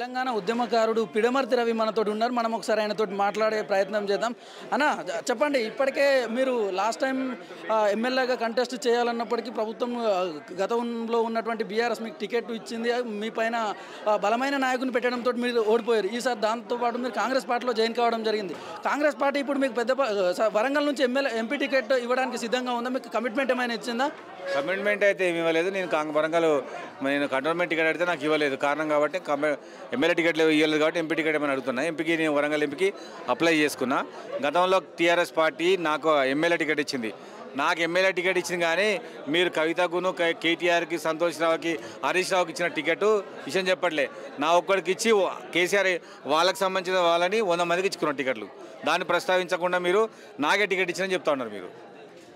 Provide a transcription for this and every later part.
తెలంగాణ ఉద్యమకారుడు పిడమర్తి రవి మనతోటి ఉన్నారు. మనం ఒకసారి ఆయనతోటి మాట్లాడే ప్రయత్నం చేద్దాం. అన్న చెప్పండి, ఇప్పటికే మీరు లాస్ట్ టైం ఎమ్మెల్యేగా కంటెస్ట్ చేయాలన్నప్పటికీ ప్రభుత్వం గతంలో ఉన్నటువంటి బీఆర్ఎస్ మీకు టికెట్ ఇచ్చింది. మీ పైన బలమైన నాయకుని పెట్టడంతో మీరు ఓడిపోయారు. ఈసారి దాంతోపాటు మీరు కాంగ్రెస్ పార్టీలో జాయిన్ కావడం జరిగింది. కాంగ్రెస్ పార్టీ ఇప్పుడు మీకు వరంగల్ నుంచి ఎంపీ టికెట్ ఇవ్వడానికి సిద్ధంగా ఉందా? మీకు కమిట్మెంట్ ఏమైనా ఇచ్చిందా? కమిట్మెంట్ అయితే ఏమి ఇవ్వలేదు. వరంగల్ నేను కంటోన్మెంట్ టికెట్ అడిగితే నాకు ఇవ్వలేదు. కారణం కాబట్టి ఎమ్మెల్యే టికెట్లు ఇవ్వలేదు కాబట్టి ఎంపీ టికెట్ ఏమైనా అడుగుతున్నా. ఎంపీకి నేను వరంగల్ ఎంపీకి అప్లై చేసుకున్నా. గతంలో టీఆర్ఎస్ పార్టీ నాకు ఎమ్మెల్యే టికెట్ ఇచ్చింది. నాకు ఎమ్మెల్యే టికెట్ ఇచ్చింది కానీ మీరు కవితకును కేటీఆర్కి సంతోష్ రావుకి హరీష్ రావుకి ఇచ్చిన టికెట్ విషయం చెప్పట్లే. నా ఒక్కడికి ఇచ్చి కేసీఆర్ వాళ్ళకి సంబంధించిన వాళ్ళని 100 మందికి ఇచ్చుకున్న టికెట్లు. దాన్ని ప్రస్తావించకుండా మీరు నాకే టికెట్ ఇచ్చిందని చెప్తా ఉన్నారు మీరు.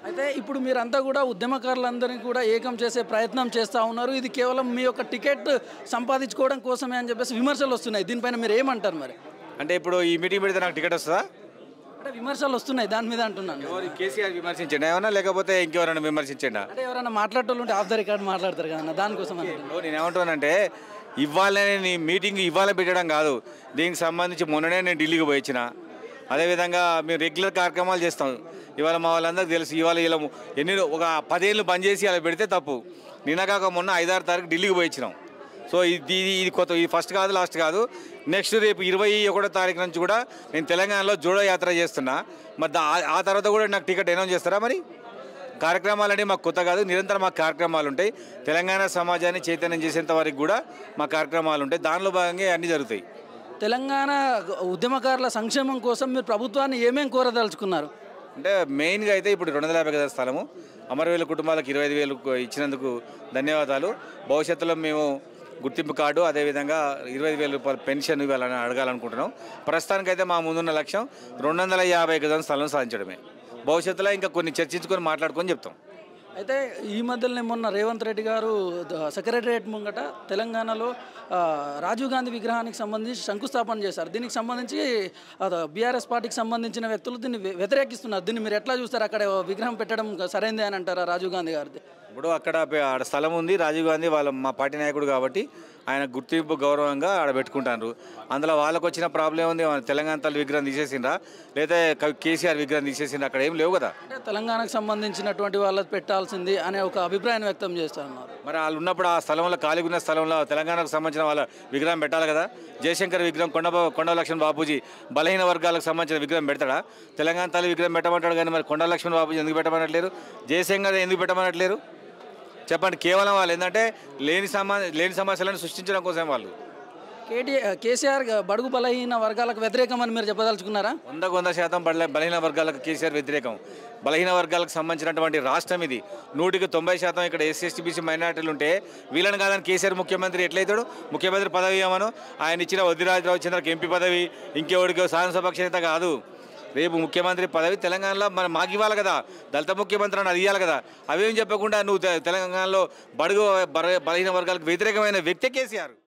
అయితే ఇప్పుడు మీరంతా కూడా ఉద్యమకారులందరినీ కూడా ఏకం చేసే ప్రయత్నం చేస్తూ ఉన్నారు. ఇది కేవలం మీ యొక్క టికెట్ సంపాదించుకోవడం కోసమే అని చెప్పేసి విమర్శలు వస్తున్నాయి. దీనిపైన మీరు ఏమంటారు మరి? అంటే ఇప్పుడు ఈ మీటింగ్ పెడితే నాకు టికెట్ వస్తుందా? అంటే విమర్శలు వస్తున్నాయి, దాని మీద అంటున్నాను. ఎవరు కేసీఆర్ విమర్శించండి ఏమన్నా, లేకపోతే ఇంకెవరైనా విమర్శించండి? అంటే ఎవరైనా మాట్లాడేటోళ్ళు ఉంటే ఆఫ్ ద రికార్డ్ మాట్లాడతారు కదా, దానికోసం నేను ఏమంటానంటే ఇవ్వాలని మీటింగ్ ఇవ్వాలని పెట్టడం కాదు. దీనికి సంబంధించి మొన్ననే నేను ఢిల్లీకి పోయి వచ్చిన. అదేవిధంగా మేము రెగ్యులర్ కార్యక్రమాలు చేస్తాం. ఇవాళ మా వాళ్ళందరికీ తెలుసు. ఇవాళ ఇలా ఒక 10 ఏళ్ళు బంద్ చేసి అలా పెడితే తప్పు. నిన్నగాక మొన్న 5-6 తారీఖు ఢిల్లీకి పోయి వచ్చినాం. సో ఇది కొత్త, ఇది ఫస్ట్ కాదు లాస్ట్ కాదు. నెక్స్ట్ రేపు 21 తారీఖు నుంచి కూడా నేను తెలంగాణలో జోడో యాత్ర చేస్తున్నా. మరి ఆ తర్వాత కూడా నాకు టికెట్ అనౌన్స్ చేస్తారా? మరి కార్యక్రమాలు అంటే మాకు కొత్త కాదు, నిరంతరం మాకు కార్యక్రమాలు ఉంటాయి. తెలంగాణ సమాజాన్ని చైతన్యం చేసేంత వరకు కూడా మా కార్యక్రమాలు ఉంటాయి. దానిలో భాగంగా అన్నీ జరుగుతాయి. తెలంగాణ ఉద్యమకారుల సంక్షేమం కోసం మీరు ప్రభుత్వాన్ని ఏమేమి కోరదలుచుకున్నారు? అంటే మెయిన్గా అయితే ఇప్పుడు 250 గజాల స్థలము అమరవీరుల కుటుంబాలకు 25,000 ఇచ్చినందుకు ధన్యవాదాలు. భవిష్యత్తులో మేము గుర్తింపు కార్డు, అదేవిధంగా 25,000 రూపాయల పెన్షన్ ఇవ్వాలని అడగాలనుకుంటున్నాం. ప్రస్తుతానికైతే మా ముందున్న లక్ష్యం 250 గజాల స్థలం సాధించడమే. భవిష్యత్తులో ఇంకా కొన్ని చర్చించుకొని మాట్లాడుకొని చెప్తాం. అయితే ఈ మధ్యలోనే మొన్న రేవంత్ రెడ్డి గారు సెక్రటరియట్ ముంగట తెలంగాణలో రాజీవ్ గాంధీ విగ్రహానికి సంబంధించి శంకుస్థాపన చేశారు. దీనికి సంబంధించి బీఆర్ఎస్ పార్టీకి సంబంధించిన వ్యక్తులు దీన్ని వ్యతిరేకిస్తున్నారు. దీన్ని మీరు ఎట్లా చూస్తారు? అక్కడ విగ్రహం పెట్టడం సరైందే అని అంటారా రాజీవ్ గాంధీ గారిది? ఇప్పుడు అక్కడ స్థలం ఉంది. రాజీవ్ గాంధీ మా పార్టీ నాయకుడు కాబట్టి ఆయన గుర్తింపు గౌరవంగా ఆడ పెట్టుకుంటారు. అందులో వాళ్ళకు వచ్చిన ప్రాబ్లం ఉంది. తెలంగాణ తల్లి విగ్రహం తీసేసిండ్రా లేదా కేసీఆర్ విగ్రహం తీసేసిండ్రా? అక్కడ ఏం లేవు కదా. అంటే తెలంగాణకు సంబంధించినటువంటి వాళ్ళకి పెట్టాల్సింది అనే ఒక అభిప్రాయం వ్యక్తం చేస్తున్నారు. మరి వాళ్ళు ఉన్నప్పుడు ఆ స్థలంలో ఖాళీగా ఉన్న స్థలంలో తెలంగాణకు సంబంధించిన వాళ్ళ విగ్రహం పెట్టాలి కదా. జయశంకర్ విగ్రహం కొండ లక్ష్మణ్ బాపూజీ బలహీన వర్గాలకు సంబంధించిన విగ్రహం పెడతాడా? తెలంగాణ తల్లి విగ్రహం పెట్టమంటాడు కానీ మరి కొండ లక్ష్మణ్ బాపూజీ ఎందుకు పెట్టమనట్లేరు? జయశంకర్ ఎందుకు పెట్టమనట్లేరు? చెప్పండి. కేవలం వాళ్ళు ఏంటంటే లేని సమస్యలను సృష్టించడం కోసం వాళ్ళు. కేసీఆర్ బడుగు బలహీన వర్గాలకు వ్యతిరేకం అని మీరు చెప్పదలుచుకున్నారా? 100% బలహీన వర్గాలకు కేసీఆర్ వ్యతిరేకం. బలహీన వర్గాలకు సంబంధించినటువంటి రాష్ట్రం ఇది. 100% ఇక్కడ SC/ST/BC మైనార్టీలు ఉంటే వీళ్ళని కాదని కేసీఆర్ ముఖ్యమంత్రి ఎట్లయితాడు? ముఖ్యమంత్రి పదవి ఏమను ఆయన ఇచ్చిన వద్దిరాజరావు చంద్రకి ఎంపీ పదవి, ఇంకెవడికి శాసనసభ నేత కాదు. రేపు ముఖ్యమంత్రి పదవి తెలంగాణలో మరి మాకు ఇవ్వాలి కదా. దళిత ముఖ్యమంత్రి అని అది ఇవ్వాలి కదా. అవేం చెప్పకుండా నువ్వు తెలంగాణలో బడుగు బలహీన వర్గాలకు వ్యతిరేకమైన వ్యక్తి కేసీఆర్.